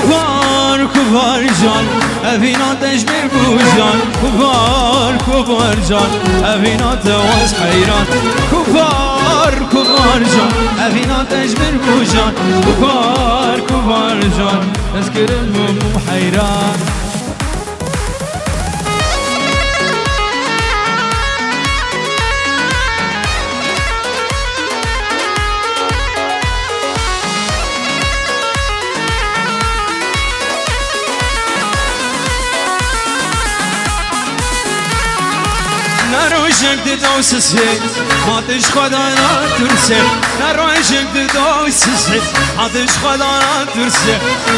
كبار كبار جان أفينا تجمير بوجان كبار كبار جان أفينا تواز حيران كبار كبار جان أفينا تجمير بوجان كبار كبار جان أذكر المهم حيران نروشك تدوسسي ما تشخد انا ترسي نروشك تدوسسي ما تشخد انا ترسي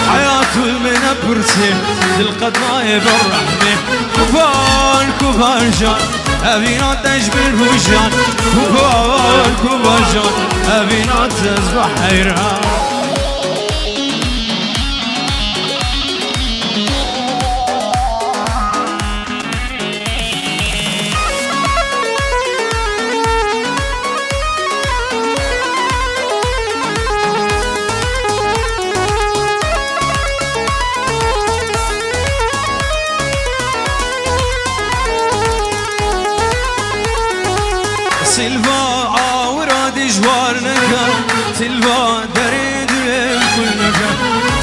حياة المنى برسي للقد ما بالرحمة كبار كبار جان أبينا تجبر بوجان كبار كبار جان أبينا تزبح حيران سيلفا عوراد جوار نكا سيلفا دري دري كل نكا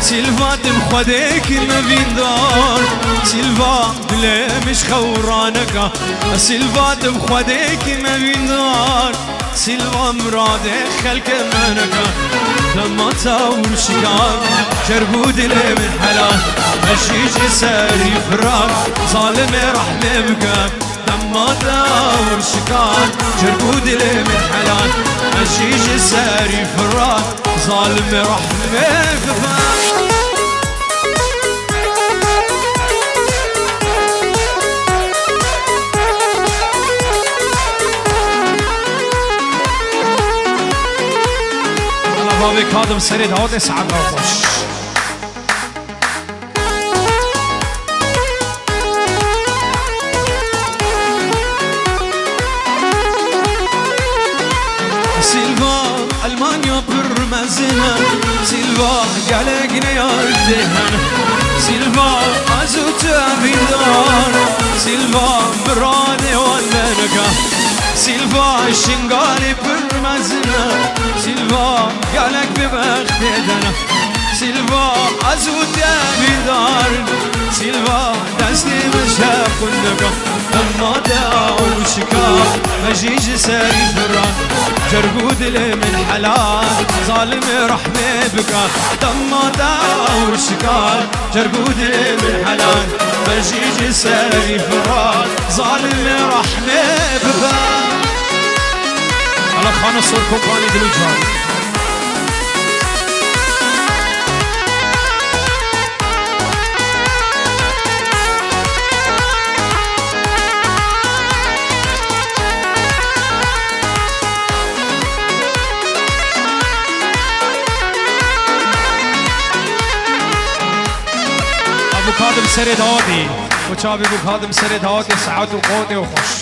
سيلفا تمخدك ما بين دار سيلفا بلا مش خورانكا سيلفا تمخدك ما بين دار سيلفا مراد خلك منكا لما تصور شكاك جربود لي من حلال مشيج ساري فراق ظالم رحمة بكاك لما داور شكاك جربود لي من حلال مشيج ساري فراق ظالم رحمة بكاك بابي كاظم سريد هود اسعد خوش سيلفا المانيا برمزنا سيلفا قلقنا يا الدهن سيلفا ازوت بيدار سيلفا براني والنكا سيلفا الشنقالي برمزنا سيلفا قالك ببختنا سيلفا ازود بيدار سيلفا دستي مشاق النقا اما داور شكاك مجيج ساري فران جرقود لي من حلال ظالم رحمة بكا اما داور شكاك جرقود لي من حلال مجيج ساري فران ظالم رحمة بكا على خانة صور كوباني دلوجان ابو كاظم سرد هادي وشابي ابو كاظم سرد هادي سعد وقودي وخش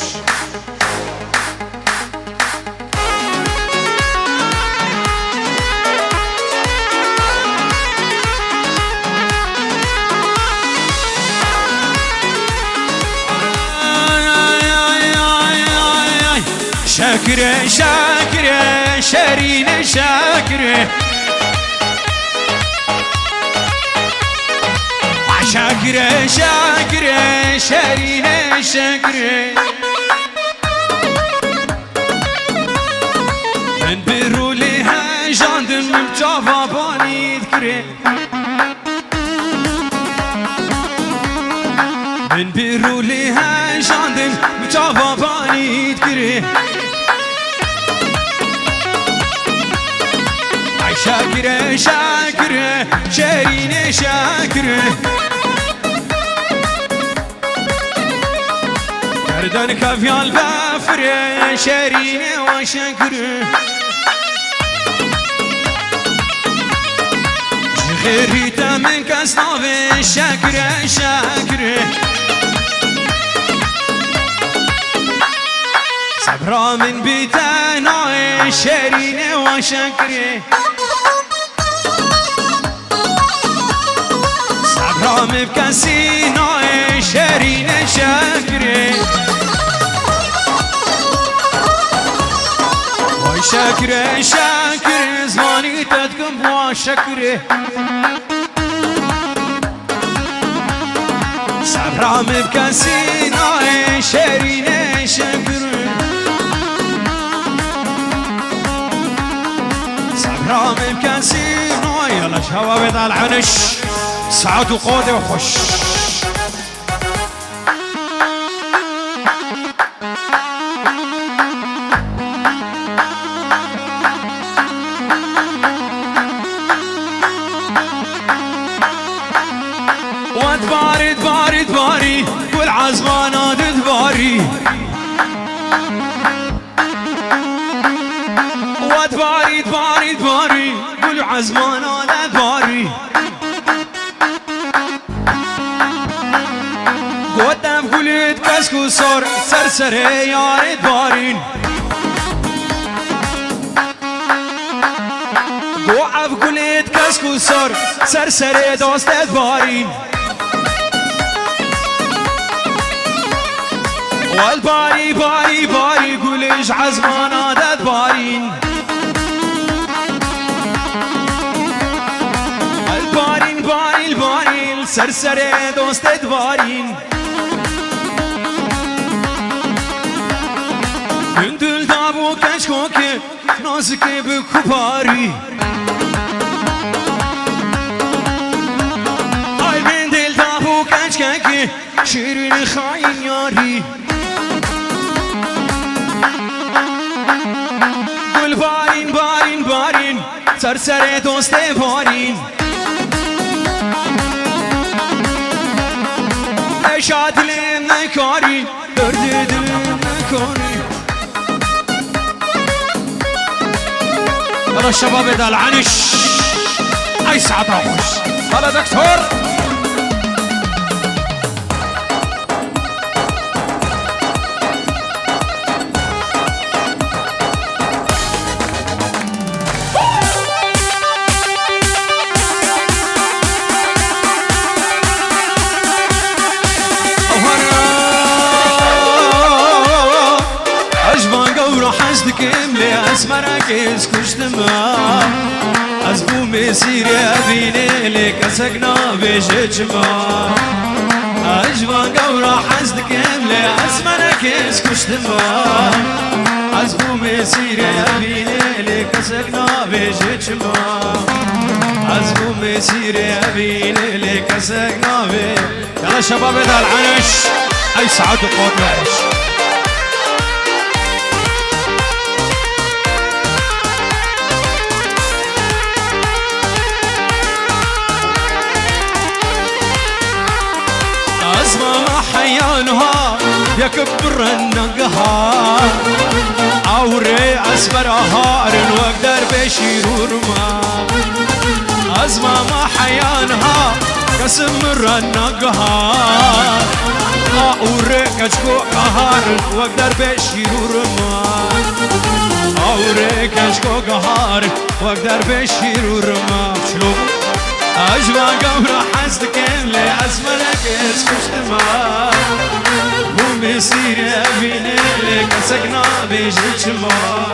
شاكرة شاكرة شرينة شاكرة شاكرة شاكرة شرينة شاكرة من برو لها جاندم بجافا باني ذكرة من برو لها جاندم بجافا باني ذكرة شاكرة شاكرة شرينة شاكرة كردن كافيا البافرة شرينة وشاكرة غيريتا من كاسنافة شاكرة شاكرة صبرا من بيتنا شرينة وشاكرة سهرام بكاسيناي شيرين شاكري واي شاكري شاكري زماني تدكم هو شكري سهرام بكاسيناي شيرين شاكري سهرام بكاسيناي يلا شباب على العنش سعد وقودة وخش وتباري تباري تباري والعزمانة تباري وتباري تباري تباري والعزمانة تباري قدام قلت كسكو صار سرسري يا ريت بارين وقف قلت كسكو صار سرسري دوست بارين والباري باري باري قلش عزمانا داد بارين البارين باري البارين سرسري دوست بارين Gündül da bu genç koki nazik gibi kupari Ay bendil da bu genç koki şirin hain yari Gül barin barin barin sersere doste barin Eşa dilim ne kari dördü dilim ne kari يلا الشباب ده العنش اي ساعة اخش هلا دكتور حزدك املي اسمرك اسكشتما ازبو مسيري ابيني لك اسقنا بججما اجوان قورا حزدك املي اسمرك اسكشتما ازبو مسيري ابيني لك اسقنا بججما ازبو مسيري ابيني لك اسقنا بججما يلا شباب ده العنش اي سعد وقوت العيش حيانها يكبر النقهار عوري أسبرها رن وقدر بشيرور ما أزمة ما حيانها كسمر النقهار عوري كشكو قهار وقدر بشيرور ما عوري كشكو قهار وقدر بشيرور ما شلو أجمع قمر حزدك اللي أزملك اسكشت ما ومسير أبيني لك سكنا بيجيش ما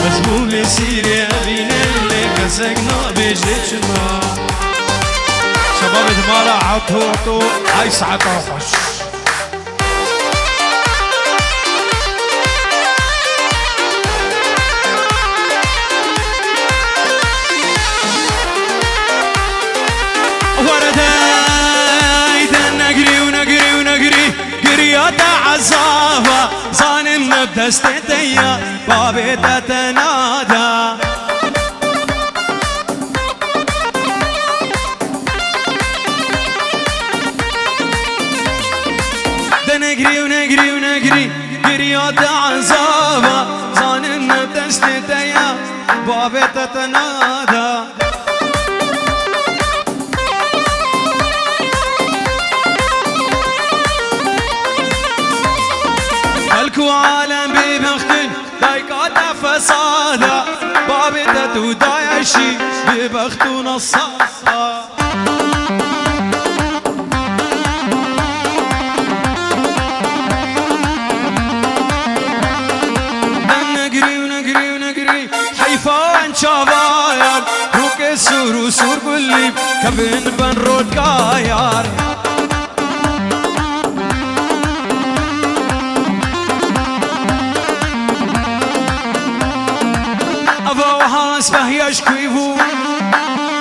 مزموم مسير أبيني لك سكنا بيجيش ما شباب دمالا عطوطو هاي ساعة خوش عزافة ظالم بدستيا بابي تتنادى ده نجري ونجري ونجري قريات عزافة ظالم بدستيا بابي تتنادى عالم ببختن دايقات فسادا بابي تتو دايشي ببختو نصاصا چاوایار رو که سور و سور گلی کبین بن رودگایار ابا و هاس بهیش کوی بو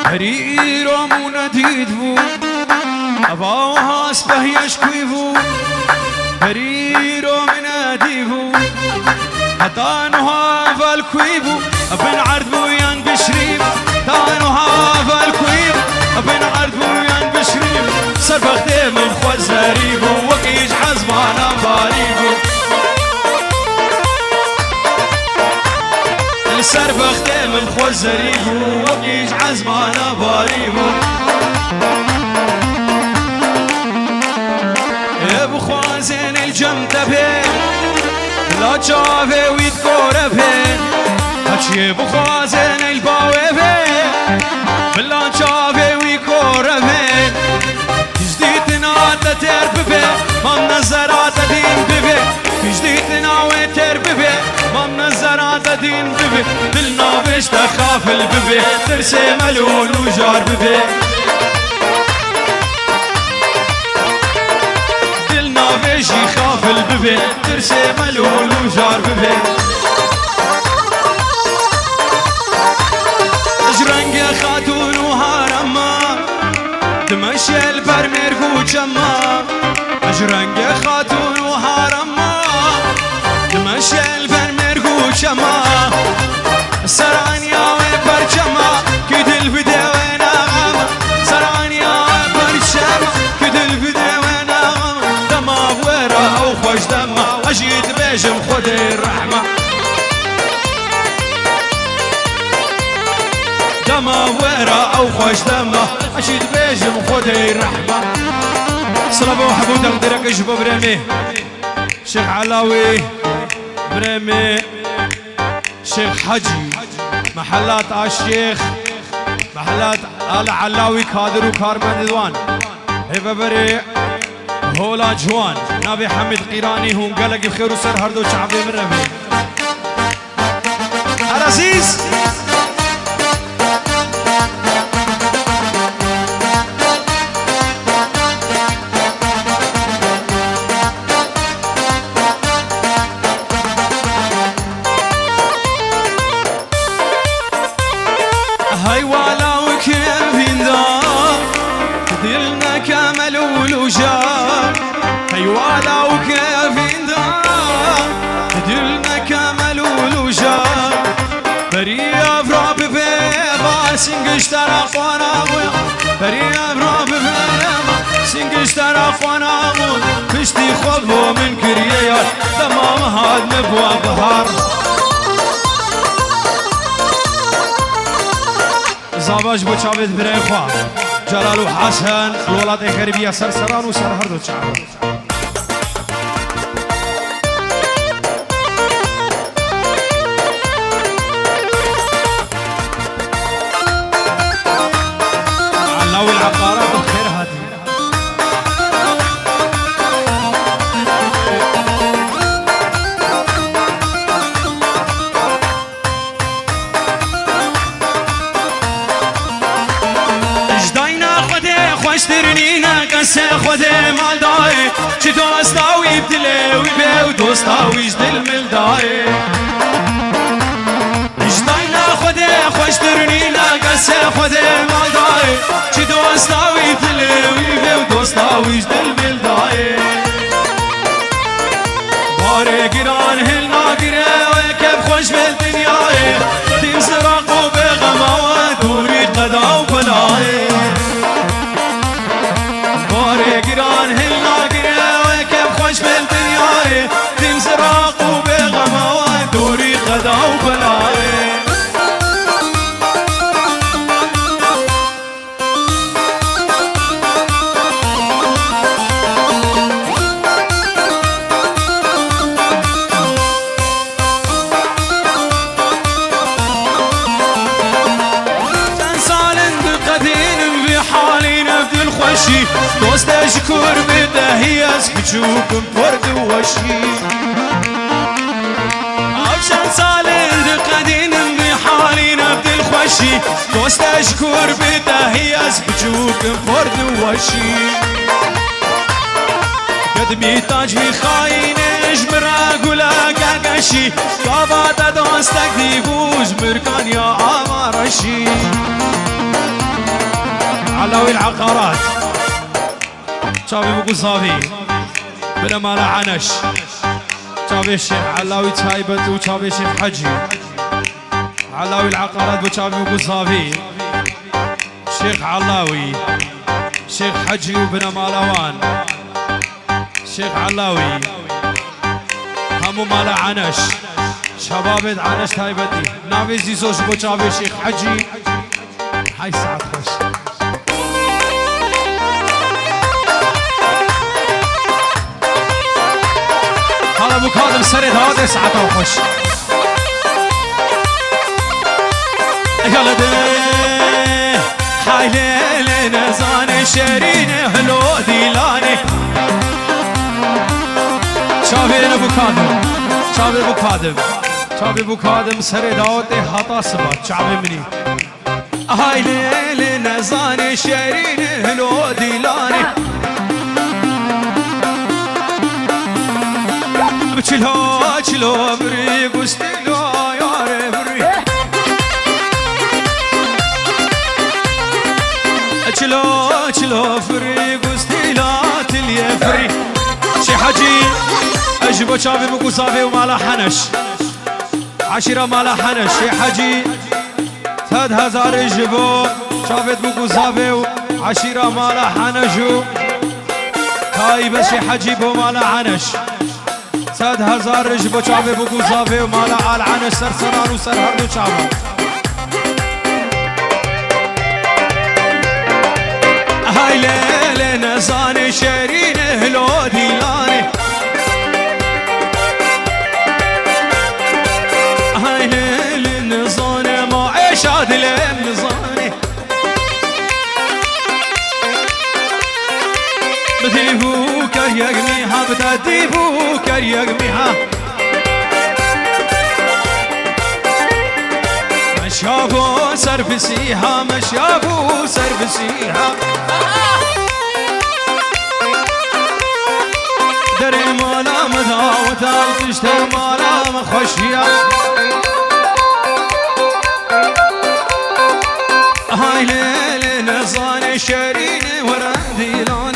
هری رامو ندید بو ابا و هاس بهیش کوی بو هری رامو ندید بو هتانها فالكويبو ابن عرض بويان بشريب تانها فالكويب ابن عرض بويان بشريب سربختي من خوزريبو وكيج حزبانا باريبو سربختي من خوزريبو وكيج حزبانا باريبو ابو خوازين الجمتبه لا چاوه وید کوره به هچی بخوازن الباوه به بلا چاوه وی کوره به جدیتنا تر ببه مام نظرات دین ببه جدیتنا و تر ببه مام نظرات دین ببه دلنا بش تخافل ببه ترسي ملول و جار ببه بيجي خافل ببي ترسي ملول وجار ببي اجرنق يا خاتون وهارما تمشي البرمير وجما اجرنق يا خاتون وهارما تمشي البرمير وجما سرانيا وبرجما كيد الفيديو وانا غاما سرانيا وبرجما كيد الفيديو او خوش دمه اجيت بيجم خدي الرحمه دمه ورا او خوش دمه اجيت بيجم خدي الرحمه صلبوا حبوب تقدرك اشبو بريمي شيخ علاوي بريمي شيخ حجي محلات الشيخ محلات آل علاوي كادر وكارمن دوان هبه بري هولا جوان نبي حمد قيراني هم قالك بخير وسر هردو شعبي من رمي عزيز هاي والا وكيف دا دلنا كامل ولوجار هيوالا وكيف دا دلنا كامل ولوجار بريا فراب بيبا سنجش ترى قوانا بريا فراب بيبا سنجش ترى قوانا فشتي خبو من كريات تمام هاد نبوا بهار زاباج بو چاوید برای خواه جلالو حسن الولاد غربیه سرسران و سر هردو چاوید علاوي العقارات الخير هاتي خوشترنينا قسي خودي مال داي چي دوستاوي بدلي ويبي ودوستاوي جدل مل داي اجداينا خودي خوشترنينا قسي خودي مال داي چي دوستاوي بدلي ويبي ودوستاوي جدل مل داي باري گران هل ناگره ويكب خوش بالدنيا ديم سراقو بغما دوري قدا وبلاي گران هل ناگره و کم خوش بالدنیا دیم زراق و بغما و دوری قدا و بلای چند سال قدیم بی حالی نبدی الخوشی دوست اشكر بدهي اسكتشوكم فرد وشي عشان صالح قدين بحالي نبدل وشي دوست اشكر بدهي ازبجوك فرد وشي قدمي تاج في خاينش براقولا قاقشي قابات دوستك ديبوز مركان يا عمارشي علاوي العقارات شافي بقو صافي بلا ما لعنش شافي الشيخ علاوي تايبت وشافي الشيخ حجي علاوي العقارات وشافي بقو صافي شيخ علاوي شيخ حجي وبنا مالوان شيخ علاوي همو مالا عنش شبابت عنش تايبتي نافي زيزوش بو شافي الشيخ حجي هاي ساعة خوش هلا ابو كاظم سرد هذا ساعته وخش يلا ده هاي ليلة نزاني شيريني هلو ديلاني شافي ابو كاظم شافي ابو كاظم شافي ابو كاظم سرد هذا هطا سبات شعبي مني هاي ليلة نزاني شيريني هلو ديلاني چلو بری گستیلو یاره بری چلو بری گستیلا تلیه بری شي حجي اجبو شافي بقو صافي ومالا حنش عشرة مالا حنش شي حجي 3000 اجبو شافي بقو صافي وعشرة مالا حنشو هاي بس شي حجي بو مالا حنش 3000 رجبو شافي بقو صافي ومالا عال عنش سر سران وسر هردو شافي هاي ليلة نزاني شيرين هلو ديلاني هاي ليلة نزاني ما عيش عدلين نزاني بديبو كريقميها بديبو كريقميها مشابو سرفسيها مشابو سرفسيها دري مالا مداوتا تشتر مالا مخشيا هاي ليلة نزاني شيريني ورا ديلاني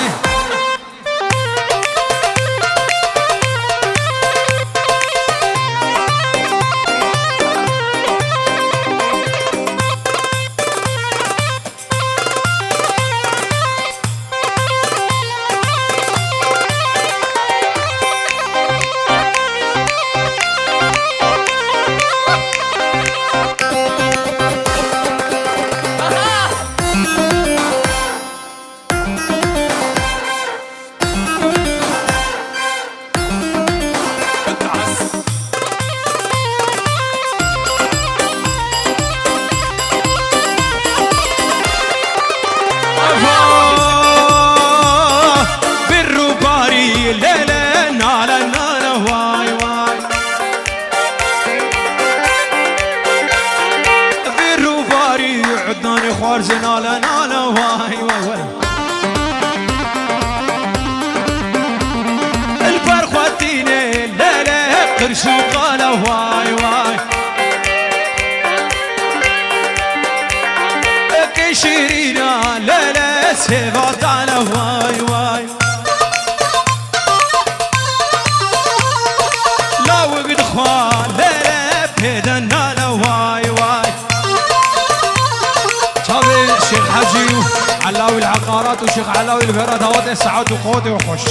خوارزنا لنا واي واي الفرخوتيني لا لا قرش وقال واي واي كشيرينا لا لا سيبات على واي واي لا وقد خوان لا لا بيدنا لا واي واي شيخ حجي علاوي العقارات وشيخ علاوي البرد هوات السعاد وقوتي وخش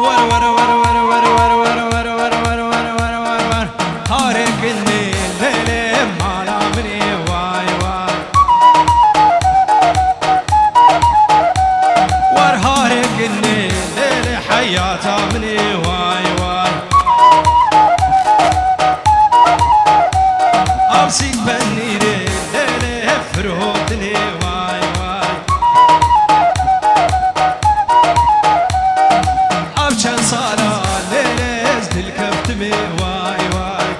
ور ور ور ور ور ور ور ور ور ور ور ور ور ور هارك الليل مالا مني واي واي ور هارك الليل حياته مني واي واي أمسك بني ليل فرهوتني واي واي أبشن صالة ليل زد الكفتمي واي واي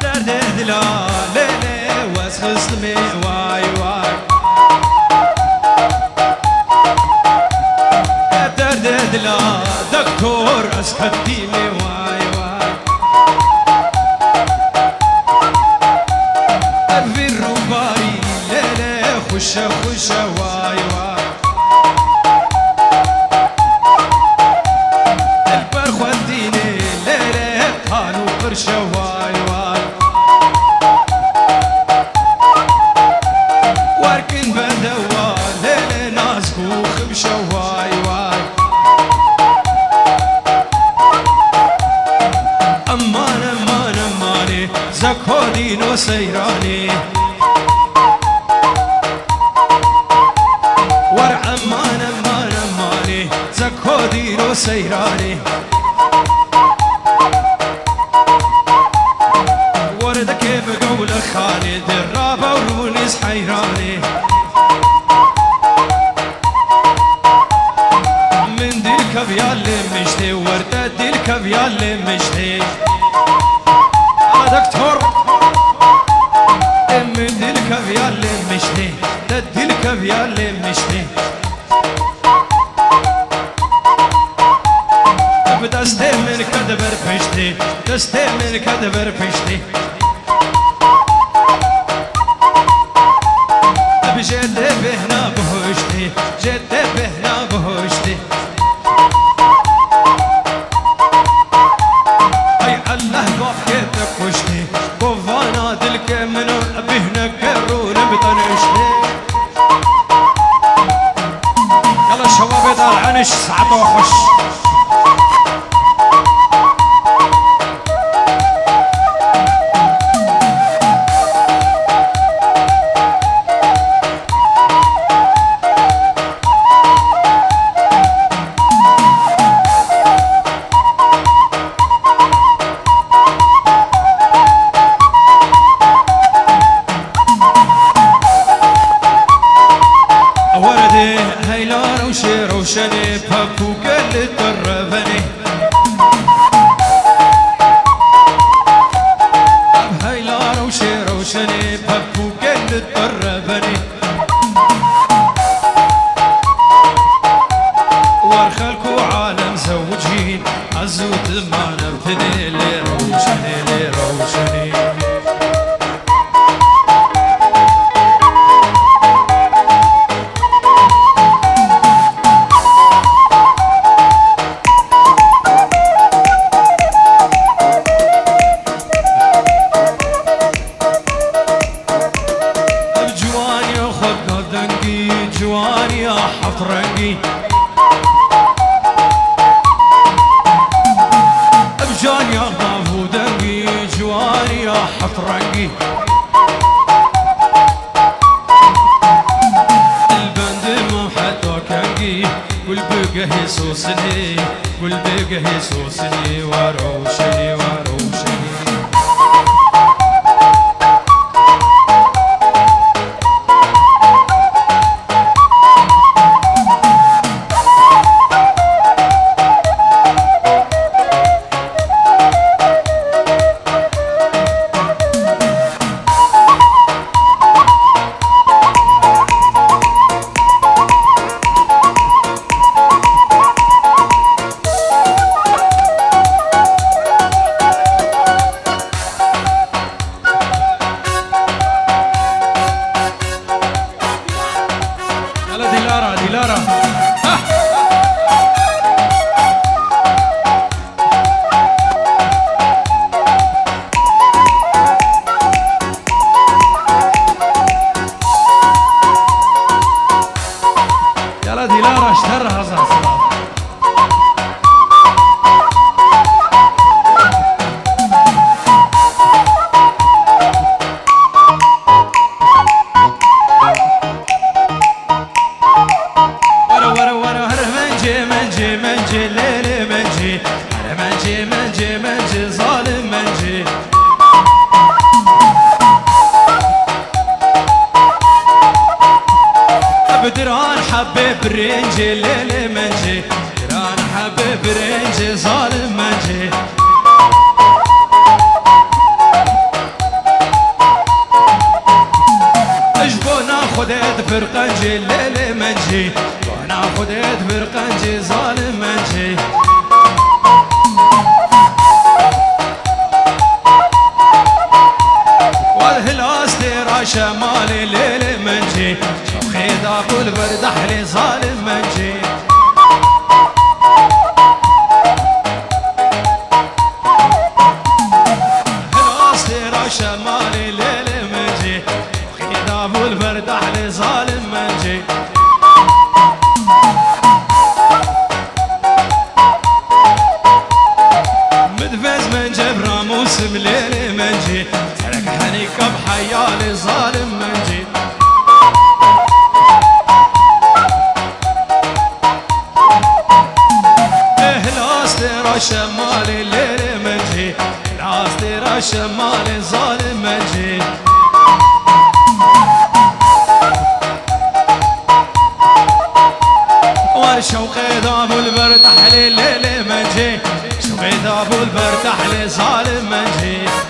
درد دلا ليل واسخصمي واي واي درد دلا دكتور أسكتيمي واي واي أبي الرباري ليلة خشة خشة واي واي البرخ وديني ليلة قالوا قرشة واي واي واركن بدوا ليلة نازكو خبشة واي واي أمان أمان أماني زكودين وسيراني ور أمان أمان أماني زكودين وسيراني ورد كيف قول خالد الرابة ورونيس حيراني من دي الكبيا اللي مشتي ورد دي الكبيا اللي مشتي دكتور من دي الكبيا اللي مشتي دي الكبيا اللي مشتي بدستي من كدبر بشتي دستي من كدبر بشتي بجد بهنا بهشتي جد بهنا بهشتي هاي الله بحكيتك وشتي بوفانا دلك منو بهنا كرون بطنشتي يلا شباب يدار عنش سعد وخش وردي هيلا روشي روشني بابو قل تربني هيلا روشي روشني بابو قل تربني ورخلكو عالم زوجين عزوت ما نبتني لي روشني لي روشني جواني يا حفرنجي بجاني يا غافودنجي جواني يا حفرنجي البند مو حد وكنجي قل بقى يسوسني قل بقى يسوسني وروشني وروشني ديلارا يلا ديلارا اشترها زعزع منجي ظالم منجي بدران حبيب رنجي ليلي منجي دران حبيب رنجي ظالم منجي اجبونا خدت فرقنجي ليلي منجي وانا خدت فرقنجي ظالم منجي شمالي ليل منجي خيد ابو البرد احلي ظالم منجي هلاستيرا شمالي ليل منجي خيد ابو البرد احلي ظالم منجي مدفز من جبرا موسم ليل منجي حنيك بحيالي ظالم منجي اهلاستيرا شمالي ليل منجي اهلاستيرا شمالي ظالم منجي والشوقي ذابو البرتاح لي ليل منجي شوقي ذابو البرتاح لي ظالم منجي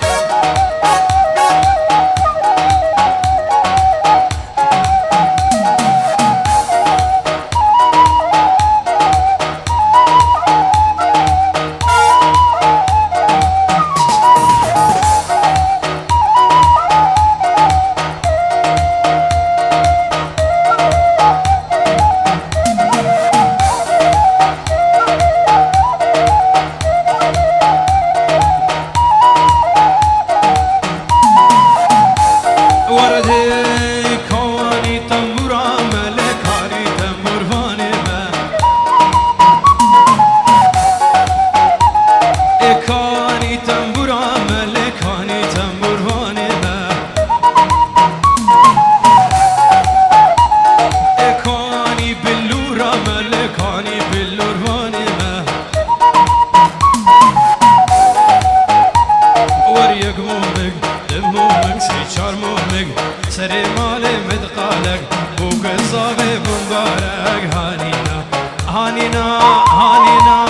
سري مالي مدقالك بوك الصافي مبارك هانينا هانينا هانينا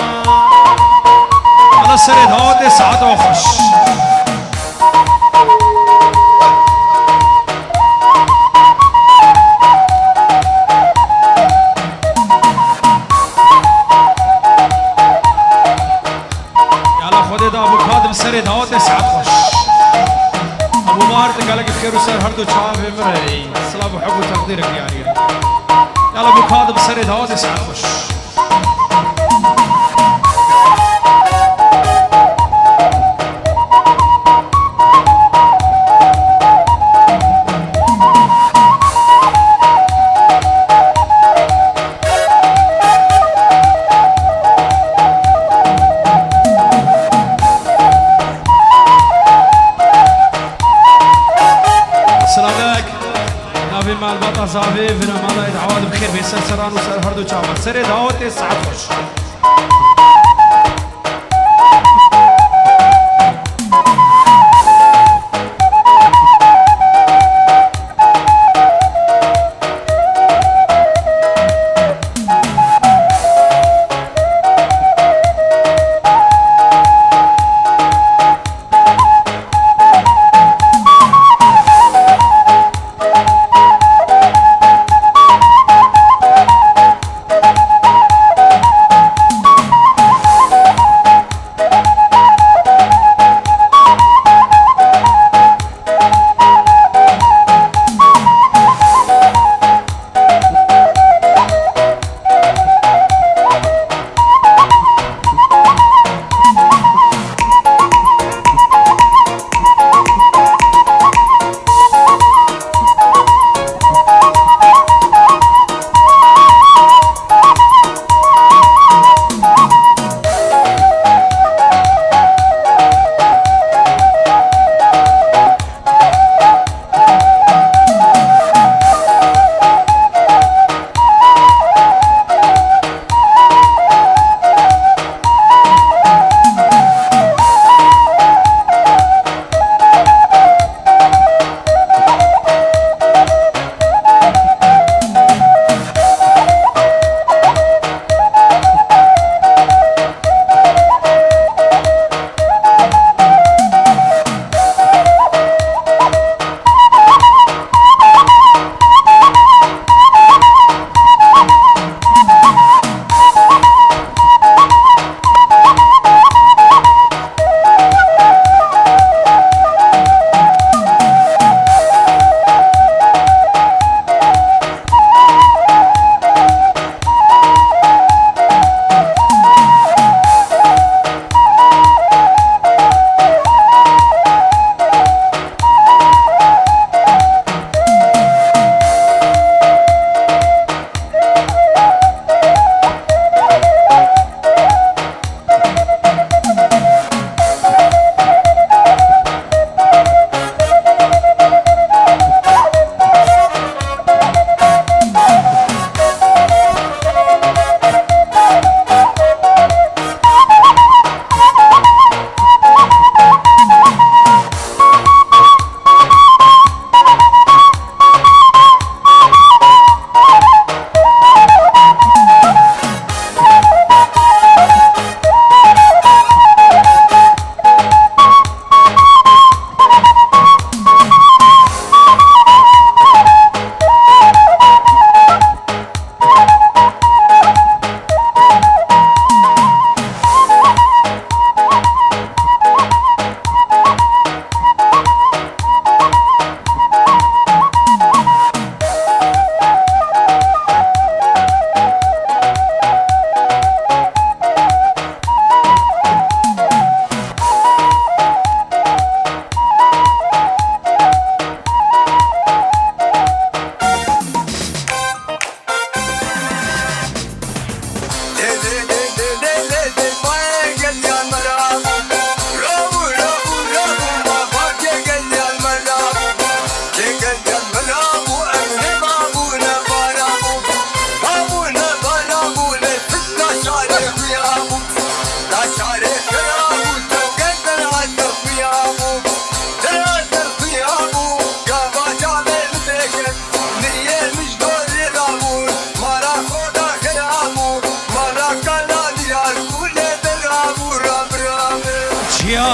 على السريد هودي سعد وخش يلا خودي دا ابو كاظم السريد هودي سعد خش ابو مارت قال لك بخير وسر هردو شافي مري السلام وحب وتقديرك يا ريت يلا ابو كاظم السريد هودي سعد خش مع البطا صافي فينا مالا يتعوض بخير بيسر سران وسر هردو شافر سري دعوتي سعد خش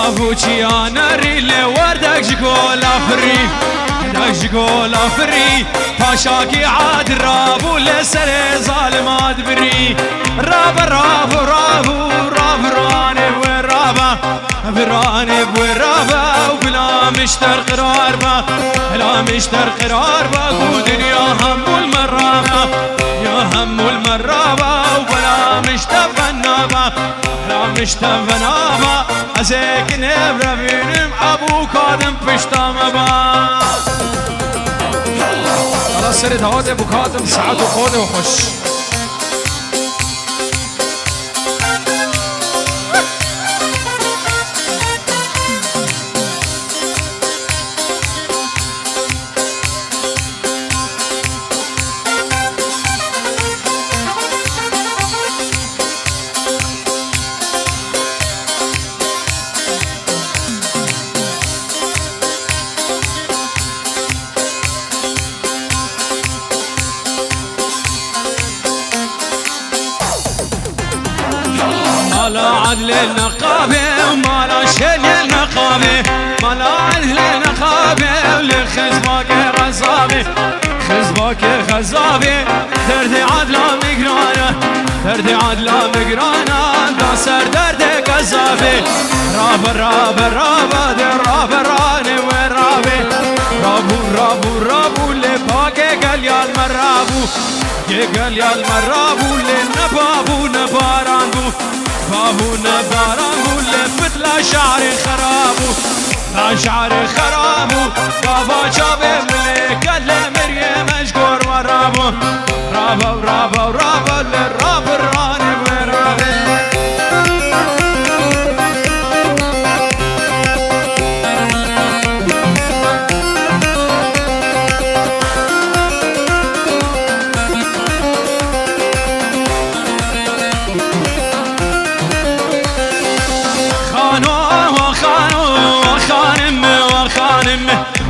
رافوچی آنری لوردک جگولا فری دک جگولا فری پاشاکی عاد رابو لسر ظالمات بری راب رابو رابو راب راني ورابا براني ورابا وبلا مشتر قرار با لا مشتر قرار با قودن يا هم المرابا يا هم المرابا وبلا مشتفنابا لا مشتفنابا ازيك نبرا بينم ابو كادم پشتام با على سرد هاد ابو كادم سعد وخود وخش مالا عدل النقابة ومالا شل النقابة مالا عدل النقابة ولخزباك غزابة خزباك غزابة درد عدل مقرانا درد عدل مقرانا دا سر درد غزابة راب راب راب در راب راني ورابة رابو رابو رابو لباك قليال مرابو قليال مرابو لنبابو نبارانبو بابو نبارانبو لفت لا شعر خرابو لا شعر خرابو بابا شابه ملك اللي مريم اشقر ورابو رابو رابو رابو للراب الراني ورابو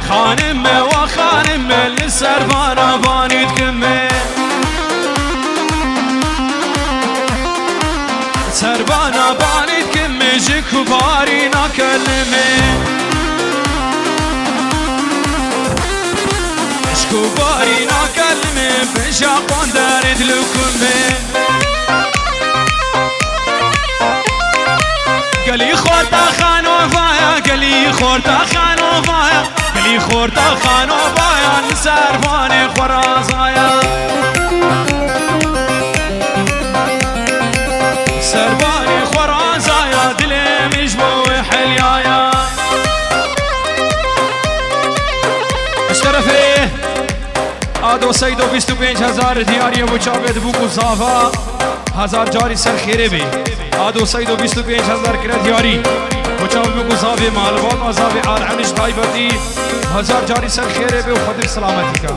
خانم وخانم للسربانة باني تكمل سربانة باني تكمل جيكو باري ناكلمي اشكو باري ناكلمي بشاقون دارد لكمي قلي خورتا خانو فايا قلي خورتا خانو فايا قلي خورتا خانو فايا نسرباني خرازايا سرباني خرازايا دلي مجبوي حليايا اشترفي آدو سيدو 25,000 دياري ابو چابد بوكو صافا 1000 جاري سر خيري بي آدو سيدو 25,000 كرا دياري وچاو بگو زاوی معلومات و زاوی عالمش تایبتی 1000 جاری سر خیره به و خدر سلامتی کا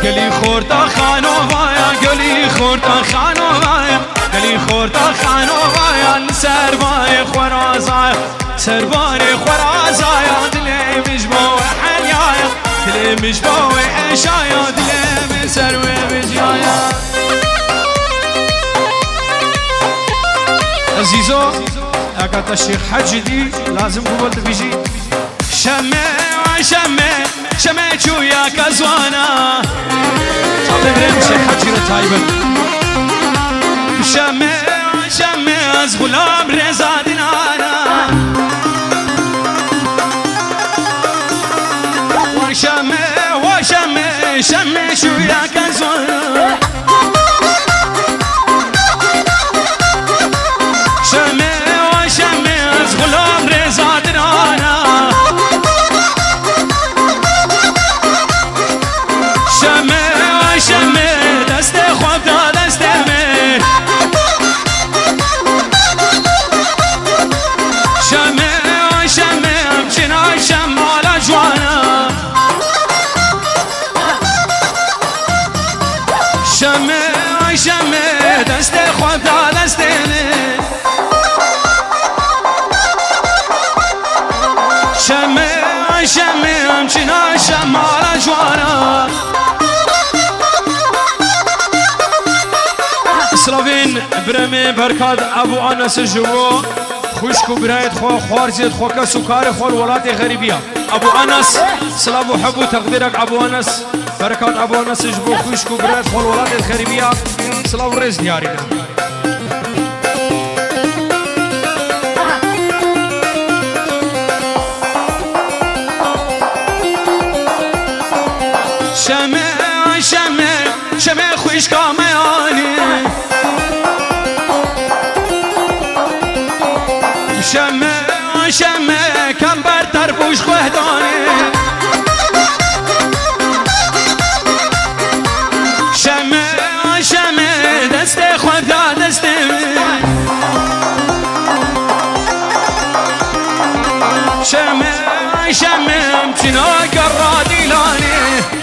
گلی خورتا خانو وایا گلی خورتا خانو وایا گلی خورتا خانو وایا سربای خورازایا سربای خورازایا دلی مجموع حنیایا دلی مجموع عشایا دلی سروی بجایا عزيزو اقعد الشيخ حج دي لازم قبل تبيجي شمع وشمع شمع شو يا كزوانا صلي بريم الشيخ حج رتايبه شمع وشمع از غلام رضا دينانا وشمع وشمع شمع شو يا كزوانا غلام رضا درانا شمع شمع دست خواب دا دست من شمع شمع همچنان شمال جوانا برمي بركاد ابو انس جوا خوشكو برايد خو خوارزيد خو كسكاري خو الولات غريبيه ابو انس سلام وحب وتقديرك ابو انس بركات ابو انس جوا خوشكو برايد خو الولات الغريبيه سلام ورز ديارنا شمع شمع شمع خوش كامياني شمع شمع كم بر طرفوش خوهداني شمع شمع دست خودا دست شمع شمع امتنا قرادي لاني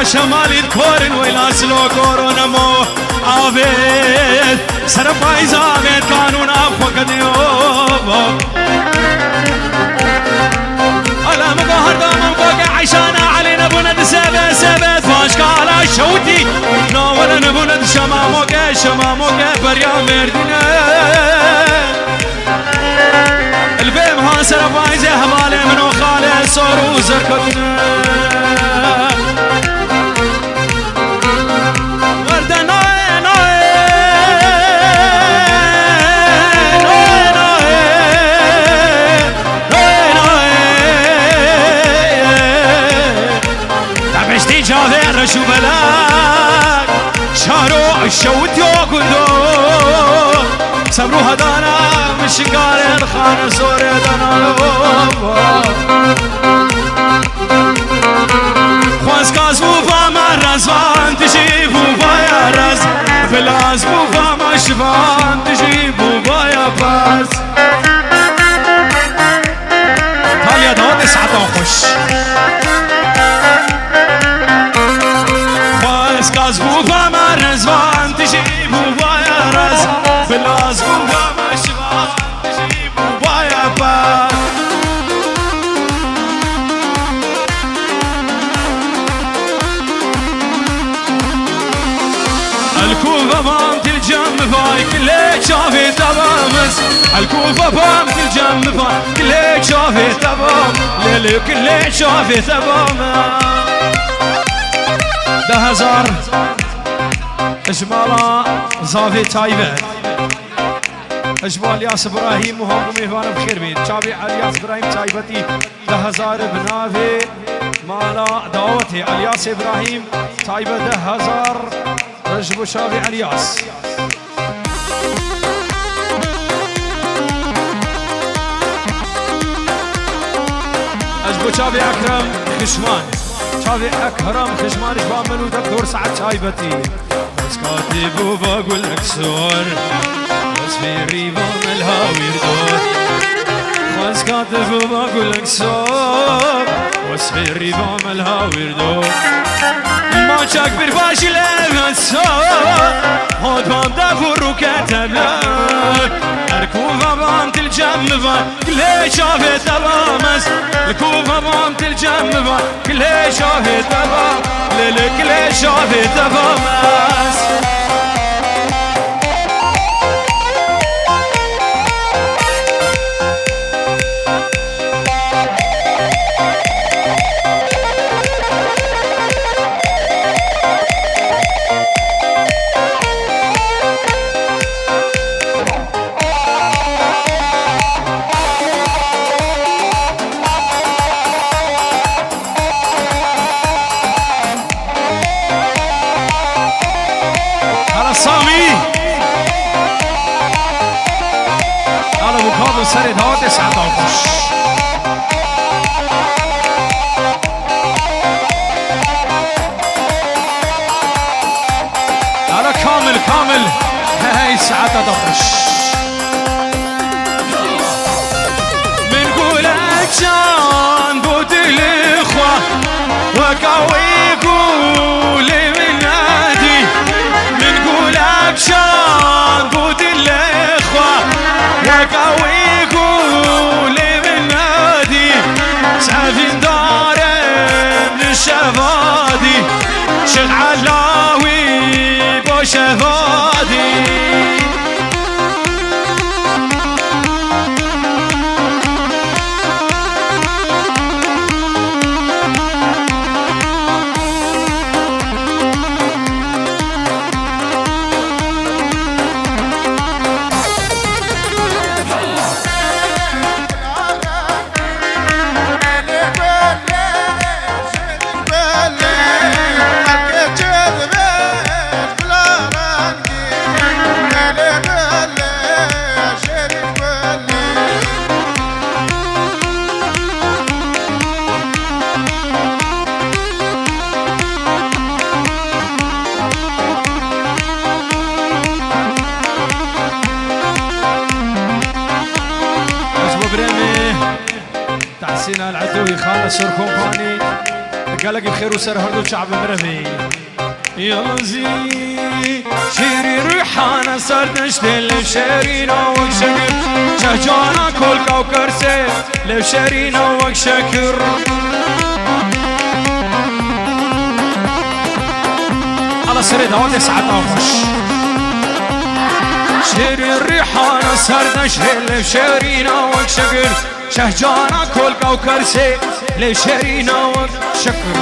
شمالي الكورن ويلاسلو كورونا مو عابد سرفايز عابد قانون عفو قديوب ألا مقهر دامن فوق عيشانا علينا بند سبت سبت فاشكالا شوتي ناولا نبند شماموك بريا مردنا البيم ها سرفايز همالي منو خالي صورو زركتنا شو بلاك شارو الشوت يوكلو صبرو هدانا مش قارن خان سوري دانا خواز كاز بوفا ما رزوان تجي بوفا يا رز بلاز بوفا ما شفان تجي بوفا يا باز هاليا دون اسعدون خوش كاز بوفا ما رزوان تجي بوفا يا رز بلاز بوفا ما شفان تجي بوفا يا باز الكوفة بامت الجنب فاي كليك شافي تبامس الكوفة بامت الجنب فاي كليك شافي تبام ليلي كليك شافي تبام 10,000 اجمالا زافي تايبت اجمال الياس ابراهيم وهم ميفان بخير بيت شابي الياس ابراهيم تايبتي 10,000 بنافي مالا دعوتي الياس ابراهيم تايبت 10,000 رجبو شابي الياس اجبو شابي اكرم خشمان شافي أكرم خشمان شباب منو دكتور سعد شايبتي بس كاتب وبقول لك صور بس في ريبة ملهاوي ردود بس كاتب وبقول لك صور بس في ريبة ملهاوي ردود ما شاك برفاش لابد صور هود بام دافور وكاتب لك الكوفة بامت الجنب كلي شافي تبامس الكوفة بامت الجنب كلي شافي تبام للك لي شافي تبامس سر دهات سعد خوش على كامل كامل هاي سعد خوش من قولك جان بود الاخوة وقوي قولي من نادي من قولك جان بود الاخوة وقوي قولي من نادي سافين دارم للشفادي شيخ علاوي بو شفادي تحسين العدوي خالد سر كومباني قالك بخير وسر هردو شعب مرمي يا زي شيري ريحانة صار نشتل لشيرينا وشكر شجانا كل كوكر سي لشيرينا وشكر على سري دوات ساعات اوفش شيري الريحانة صار نشتل لشيرينا وشكر شهجانا كل كوكر سي لشيرينا وشكر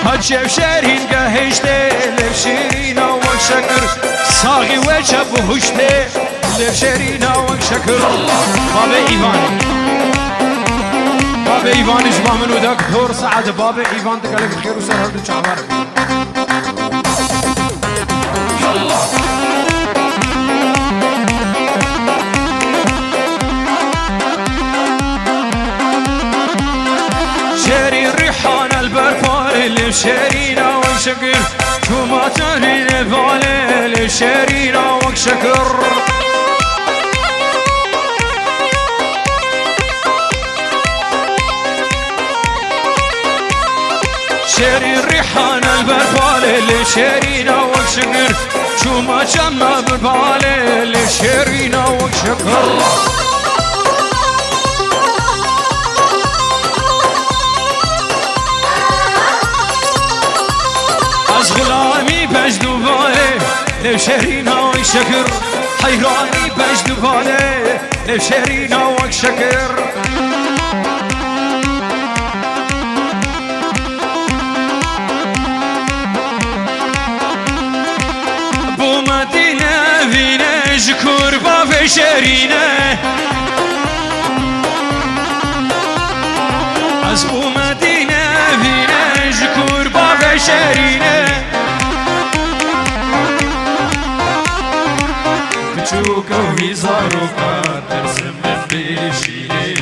هجف شيرين قهشتي لشيرينا وشكر صاغي وجب وهشتي لشيرينا وشكر بابا ايفان بابا ايفان اجمع منو دكتور سعد بابا ايفان تقالك بخير وسر هردو شعبار شيري الريحان البرفان اللي شيرينا وشكر شو ما تاني نفالي اللي شيرينا وشكر شيري الريحان البرفان اللي شيرينا وشكر شو ما جمع بالبالي اللي شيرينا وشكر غلامي بجدو بالي لشيرينا وشكر حيراني بجدو بالي لشيرينا وشكر بو مدينة فينا شكر باب شيرينا از بو مدينة فينا شكر باب شيرينا بچوك وهزارو ترسم من بيشيني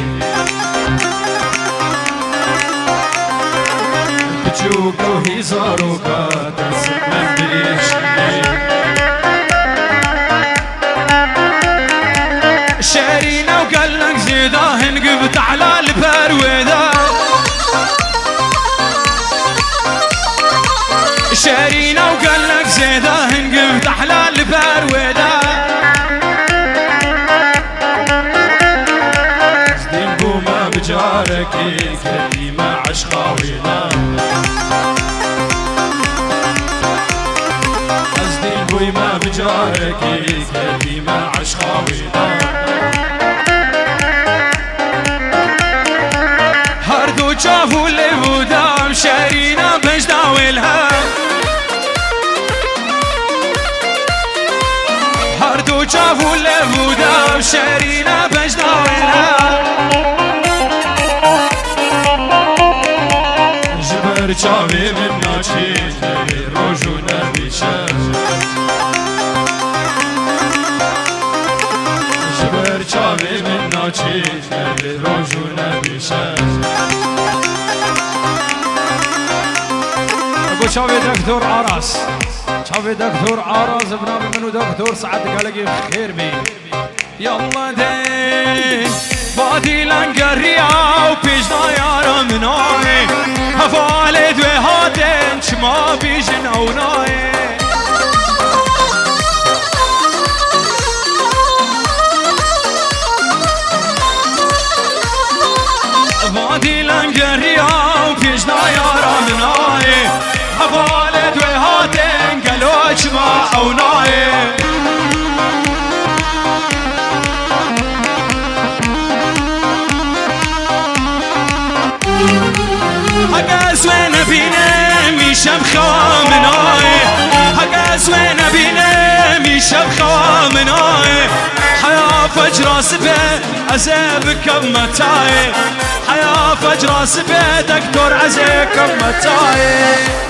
بچوك وهزارو ترسم من بيشيني شيرينا وقالك زيدا هنقبت على البرويدا شيرينا وقالك زيدا هنقبت على البرويدا زدين بوما بجارك كلمة عشقاوينا زدين بوما بجارك كلمة عشقاوينا هردو شافوا اللي بودام شيرينا بجداولها هردو شافوا اللي بودام شيرينا بجداولها جبر شافي من ناشي چاوی من ناچی نبی روژو نبی شش اگو چاوی دکتور عراس چاوی دکتور عراس بنام منو دکتور سعد قلقی خیر بی یالله دین بادی لنگریا و پیشنا یارا منای هفال دوی هاتن چما بیشن اونای بادی لنگریا و پیشنا یارا منای هفال دوی هاتن گلو چما اونای هقاس وين بينا ميشم خوامناي هقاس وين بينا ميشم خوامناي حياة فجر سبه عزيبك متاي حياة فجر سبه دكتور عزيك متاي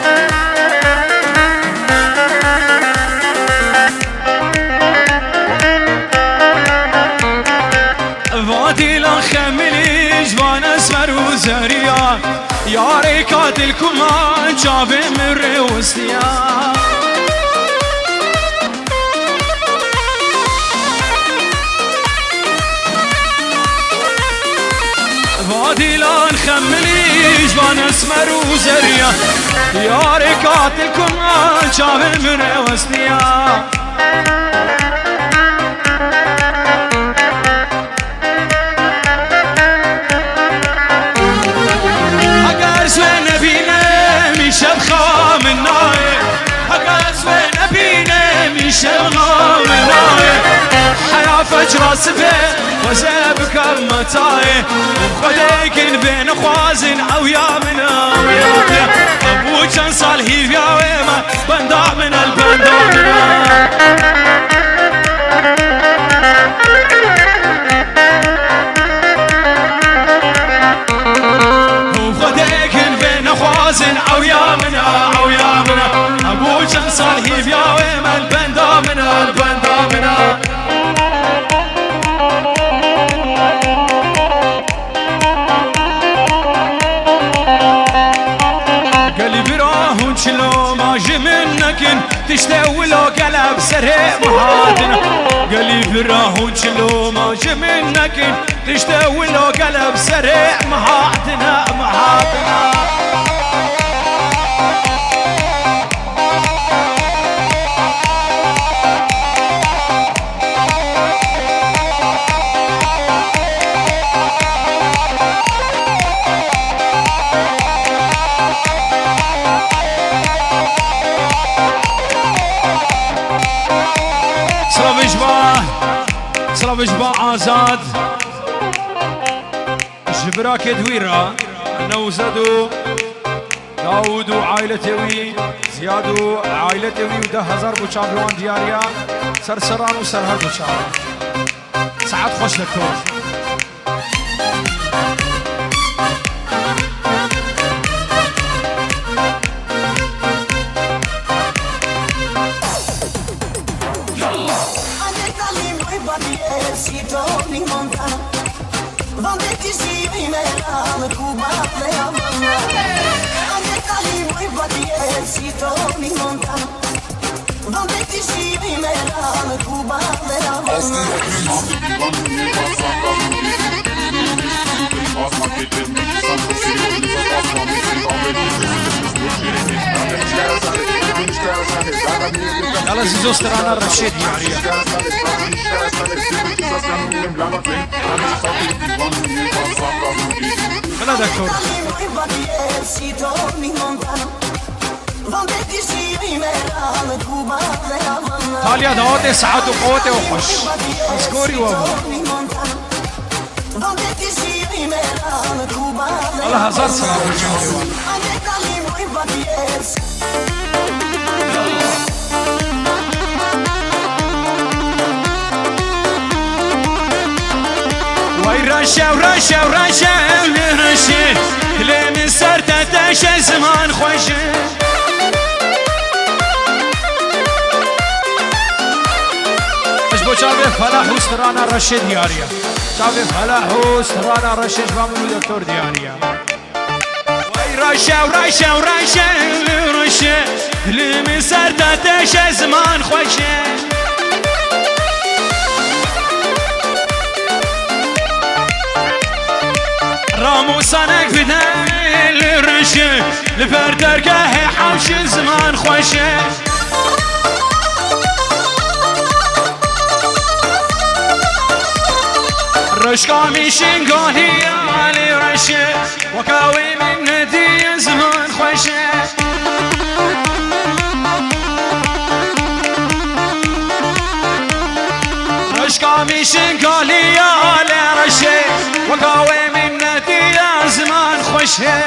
وادي لخملي جوان اسمر وزريان ياري قاتل كمان جاب من روسيا وادي لان خملي جوان اسمر وزريان ياري قاتل كمان جاب من روسيا شب خام الناي هقاس وين ابينا من شب خام الناي حياة فجر سبه وزابك المتاي وخليك بين خوازن او يا منا ابو كان صالحي يا ويما بندع من البندع منا او يا منا او يا منا ابو جن صالحي يا ويم البندا منا البندا منا قلبي راهو شلو ماجي منك تشتوي لو قلب سريع محادنا قلبي راهو شلو ماجي منك تشتوي لو قلب سريع محادنا محادنا سلام جبا آزاد جبراك دويرة نوزدو داود وعائلته وي زياد وعائلته وي وده هزار بو شامبيون دياريا سرسران وسرهر بو شامبيون سعد خوش دكتور يلا زيزو استرانا الرشيد يعني بلا دكتور تاليا دعوتي سعادة وقوتي وخش اسكوري وابو الله هزار سلام رشا ورشا ورشا ورشا لين سرت تش زمان خوش اش بوچا چاوه فلاح استرانا رشد دیاریا چاوه فلاح استرانا رشد بامون دکتر دیاریا وای رشه و رشه و رشه رشه دلم سر دادش زمان خوشه راموسانك بدل الرشه لبر درگاه حوش زمان خوشه رشقا میشین گاهی علی رشه وکاوی من ندی زمان خوشه رشقا میشین گاهی علی رشه وکاوی من ندی زمان خوشه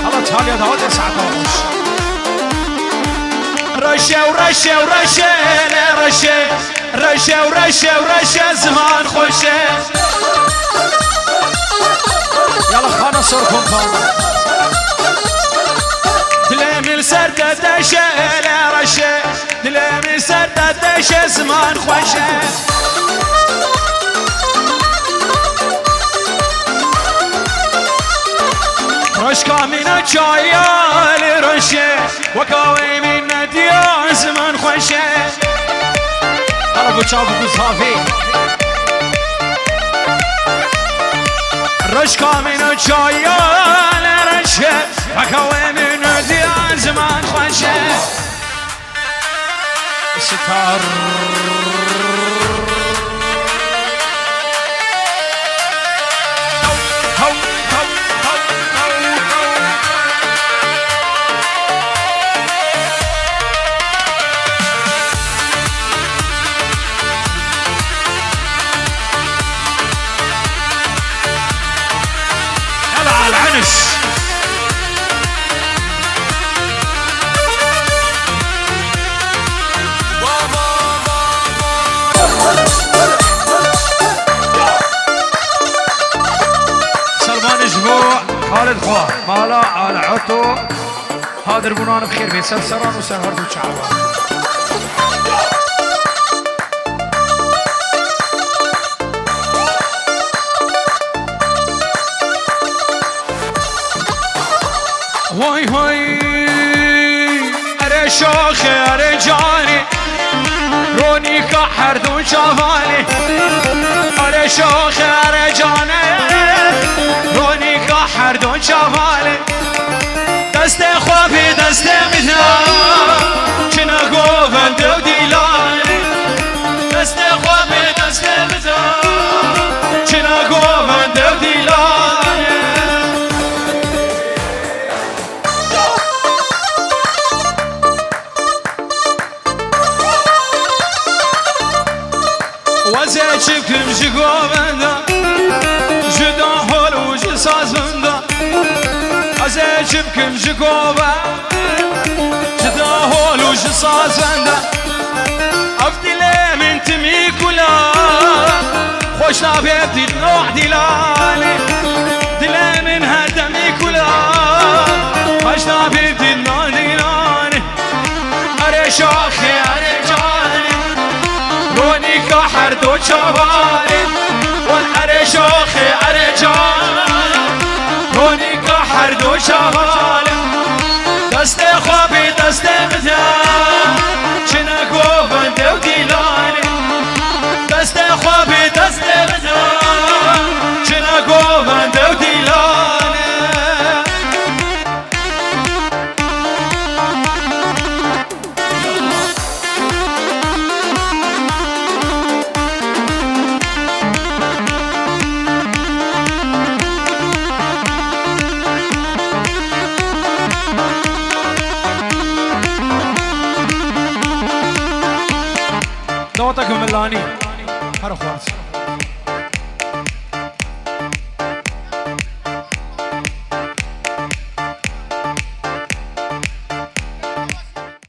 الله تعالی دعوت سعداش رشه و رشه و رشه رشه رشه و رشه و رشه زمان خوشه يلا خانا صوركم فاضي دلم سر دشه رشه دلم سر دشه زمان خوشه رشقا من جايال رشه وكاوي من نديا زمان خوشه طلبوا تشابكوا صافي رشقا من جايال رشه وكاوي من نديا زمان خوشه ستار خالد خواه مالا على عطو هادر بنان بخير بين سرسران وسهر دو شعوان واي هاي اري شوخي اري جاني روني كحر دو شافاني اري شوخي اري جاني روني كحر دو شافاني دست خوابي دست مدام كنا قوفن دو ديلاني دست خوابي دست مدام كنا قوفن دو ديلاني وزيك بكم جقوفن جدا حول وجساز مندا وزيك بكم جقوفن جدا حول وجساز مندا أفضل من تمي كلا خوش نابي نوع دلالي دل من هدمي كلا خوش نابي نوع دلالي أري شوخي أري جاني روني كحر دو شوالي والأري شوخي أري جاني روني كحر دو شوالي دست خوابي دست مدام چنا قوفن دو ديلاني دست خوابي دست مدام چنا قوفن دو ديلاني دوتك ملاني هر خوات